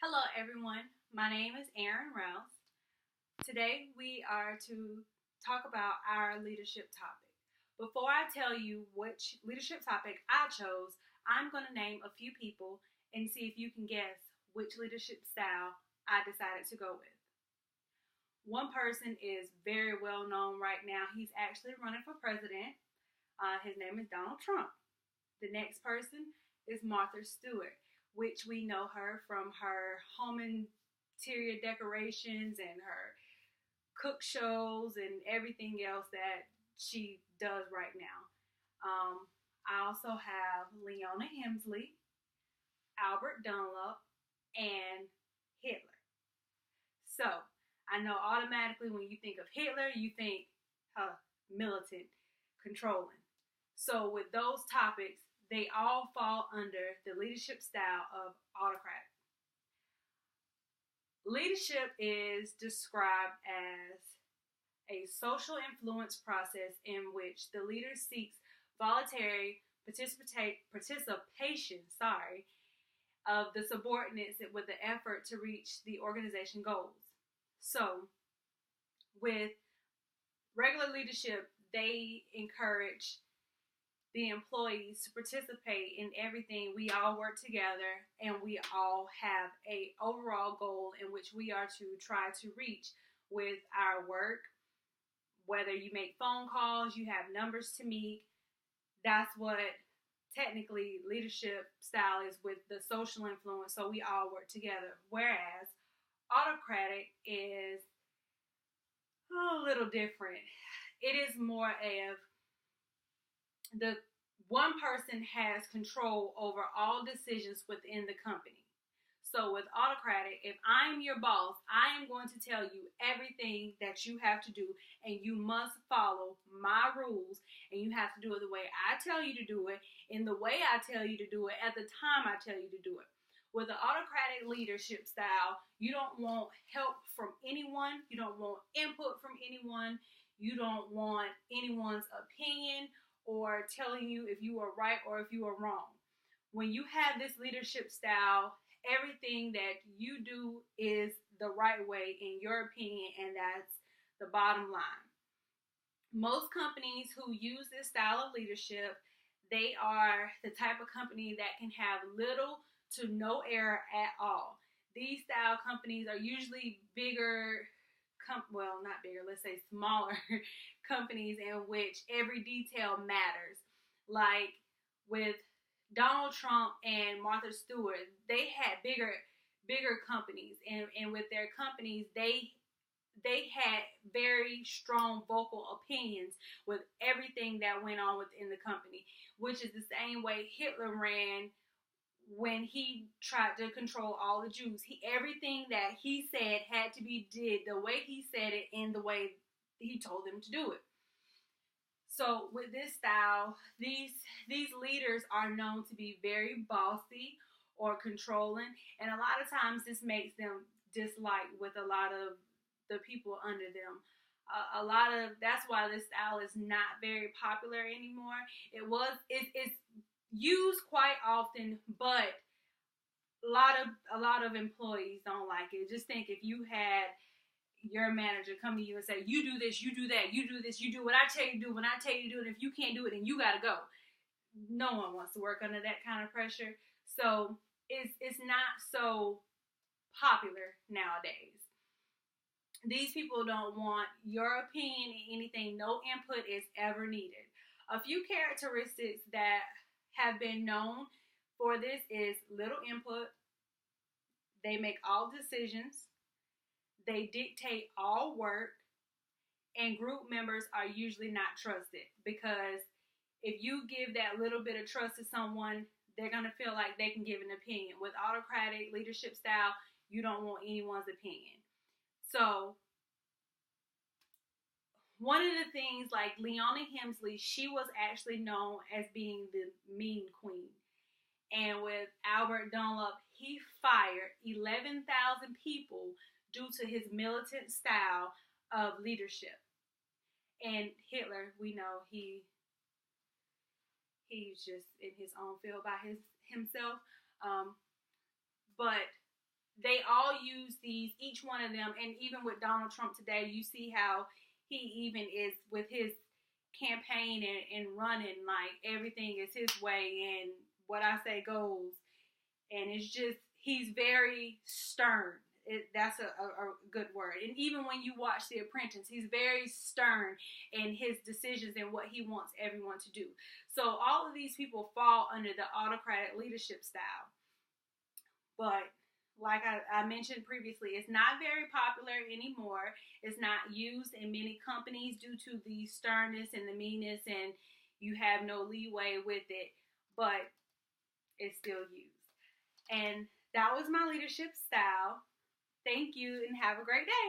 Hello everyone, my name is Rouse. Today we are to talk about our leadership topic. Before I tell you which leadership topic I chose, I'm going to name a few people and see if you can guess which leadership style I decided to go with. One person is very well known right now. He's actually running for president. His name is Donald Trump. The next person is Martha Stewart, which we know her from her home interior decorations and her cook shows and everything else that she does right now. I also have Leona Hemsley, Albert Dunlop, and Hitler. So I know automatically when you think of Hitler, you think militant, controlling. So with those topics, they all fall under the leadership style of autocratic. Leadership is described as a social influence process in which the leader seeks voluntary participation of the subordinates with the effort to reach the organization goals. So, with regular leadership, they encourage the employees to participate in everything. We all work together and we all have a overall goal in which we are to try to reach with our work. Whether you make phone calls, you have numbers to meet, that's what technically leadership style is, with the social influence. So we all work together. Whereas autocratic is a little different. It is more of the one person has control over all decisions within the company. So with autocratic, if I'm your boss, I am going to tell you everything that you have to do, and you must follow my rules, and you have to do it the way I tell you to do it, in the way I tell you to do it, at the time I tell you to do it. With the autocratic leadership style, you don't want help from anyone, you don't want input from anyone, you don't want anyone's opinion or telling you if you are right or if you are wrong. When you have this leadership style, everything that you do is the right way in your opinion, and that's the bottom line. Most companies who use this style of leadership, they are the type of company that can have little to no error at all. These style companies are usually not bigger, let's say smaller companies in which every detail matters. Like with Donald Trump and Martha Stewart, they had bigger companies, and with their companies, they had very strong vocal opinions with everything that went on within the company, which is the same way Hitler ran when he tried to control all the Jews. Everything that he said had to be did the way he said it, in the way he told them to do it. So with this style, these leaders are known to be very bossy or controlling, and a lot of times this makes them disliked with a lot of the people under them. That's why this style is not very popular anymore. It's used quite often, but a lot of employees don't like it. Just think if you had your manager come to you and say, you do this, you do that, you do this, you do what I tell you to do when I tell you to do it. If you can't do it, then you gotta go. No one wants to work under that kind of pressure. So it's not so popular nowadays. These people don't want your opinion in anything. No input is ever needed. A few characteristics that have been known for this is little input. They make all decisions. They dictate all work, and group members are usually not trusted, because if you give that little bit of trust to someone, they're going to feel like they can give an opinion. With autocratic leadership style, you don't want anyone's opinion. So one of the things, like Leona Hemsley, she was actually known as being the mean queen. And with Albert Dunlop, he fired 11,000 people due to his militant style of leadership. And Hitler, we know he's just in his own field by himself. But they all use these, each one of them, and even with Donald Trump today, you see how he even is with his campaign and running, like everything is his way and what I say goes. And it's just, he's very stern. That's a good word. And even when you watch The Apprentice, he's very stern in his decisions and what he wants everyone to do. So all of these people fall under the autocratic leadership style. But like I mentioned previously, it's not very popular anymore. It's not used in many companies due to the sternness and the meanness, and you have no leeway with it, but it's still used. And that was my leadership style. Thank you and have a great day.